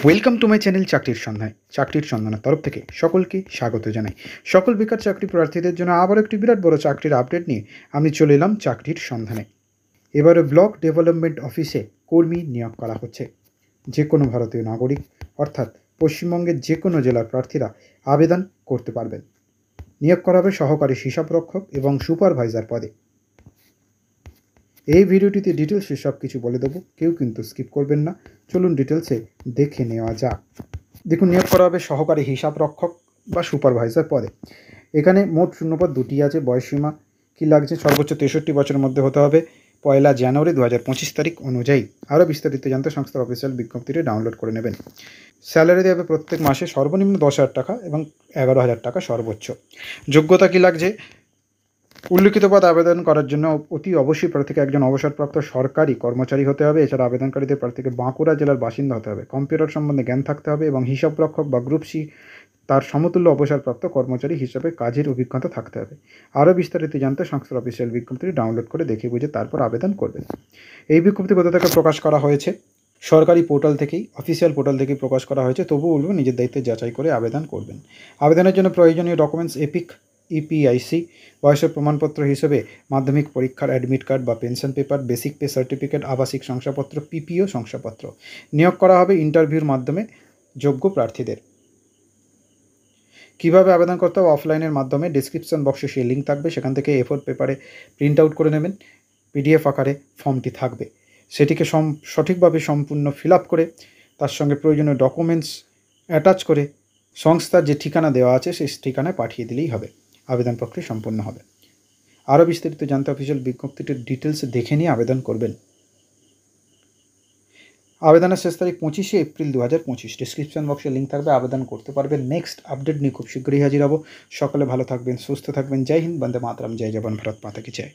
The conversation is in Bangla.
ওয়েলকাম টু মাই চ্যানেল চাকরির সন্ধানের তরফ থেকে সকলকে স্বাগত জানাই। সকল বেকার চাকরি প্রার্থীদের জন্য আবার একটি বিরাট বড় চাকরির আপডেট নিয়ে আমি চলে এলাম চাকরির সন্ধানে। এবারে ব্লক ডেভেলপমেন্ট অফিসে কর্মী নিয়োগ করা হচ্ছে। যে কোনো ভারতীয় নাগরিক অর্থাৎ পশ্চিমবঙ্গের যে কোনো জেলার প্রার্থীরা আবেদন করতে পারবেন। নিয়োগ করা হবে সহকারী হিসাবরক্ষক এবং সুপারভাইজার পদে। এই ভিডিওটিতে ডিটেলসে সব কিছু বলে দেবো, কেউ কিন্তু স্কিপ করবেন না। চলুন ডিটেলসে দেখে নেওয়া যাক। দেখুন, নিয়োগ করা হবে সহকারী হিসাবরক্ষক বা সুপারভাইজার পদে। এখানে মোট শূন্যপদ 2টি আছে। বয়সসীমা কী লাগছে? সর্বোচ্চ 63 বছরের মধ্যে হতে হবে 1 জানুয়ারি 2025 তারিখ অনুযায়ী। আরও বিস্তারিত জানতে সংস্থার অফিসিয়াল বিজ্ঞপ্তিটি ডাউনলোড করে নেবেন। স্যালারি দেবে প্রত্যেক মাসে সর্বনিম্ন 10,000 টাকা এবং 11,000 টাকা সর্বোচ্চ। যোগ্যতা কী লাগছে? উল্লিখিত পদ আবেদন করার জন্য অতি অবশ্যই প্রার্থীকে একজন অবসরপ্রাপ্ত সরকারি কর্মচারী হতে হবে। এছাড়া আবেদনকারীদের প্রার্থীকে বাঁকুড়া জেলার বাসিন্দা হতে হবে। কম্পিউটার সম্বন্ধে জ্ঞান থাকতে হবে এবং হিসাবরক্ষক বা গ্রুপ সি তার সমতুল্য অবসরপ্রাপ্ত কর্মচারী হিসাবে কাজের অভিজ্ঞতা থাকতে হবে। আরও বিস্তারিত জানতে সংস্থার অফিসিয়াল বিজ্ঞপ্তিটি ডাউনলোড করে দেখে বুঝে তারপর আবেদন করবেন। এই বিজ্ঞপ্তি কোথা থেকে প্রকাশ করা হয়েছে? সরকারি পোর্টাল থেকেই, অফিসিয়াল পোর্টাল থেকেই প্রকাশ করা হয়েছে। তবুও বলবো নিজের দায়িত্বে যাচাই করে আবেদন করবেন। আবেদনের জন্য প্রয়োজনীয় ডকুমেন্টস এপিক, ইপিআইসি, বয়সের প্রমাণপত্র হিসেবে মাধ্যমিক পরীক্ষার অ্যাডমিট কার্ড বা pension paper, basic pay certificate, আবাসিক শংসাপত্র, পিপিও শংসাপত্র। নিয়োগ করা হবে ইন্টারভিউর মাধ্যমে যোগ্য প্রার্থীদের। কীভাবে আবেদন করতে হবে? অফলাইনের মাধ্যমে। ডিসক্রিপশন বক্সে সেই লিঙ্ক থাকবে, সেখান থেকে A4 পেপারে প্রিন্ট আউট করে নেবেন। পিডিএফ আকারে ফর্মটি থাকবে, সেটিকে সঠিকভাবে সম্পূর্ণ ফিল আপ করে তার সঙ্গে প্রয়োজনীয় ডকুমেন্টস অ্যাটাচ করে সংস্থার যে ঠিকানা দেওয়া আছে সেই ঠিকানায় পাঠিয়ে দিলেই হবে। আবেদন প্রক্রিয়া সম্পন্ন হবে। আরও বিস্তারিত জানতে অফিসিয়াল বিজ্ঞপ্তিটির ডিটেলস দেখে নিয়ে আবেদন করবেন। আবেদনের শেষ তারিখ 25শে এপ্রিল 2025। ডিসক্রিপশন বক্সে লিঙ্ক থাকবে, আবেদন করতে পারবেন। নেক্সট আপডেট নিয়ে খুব শীঘ্রই হাজির হব। সকলে ভালো থাকবেন, সুস্থ থাকবেন। জয় হিন্দ, বন্দে মাতরম, জয় জবান, ভারত মাতা কি জয়।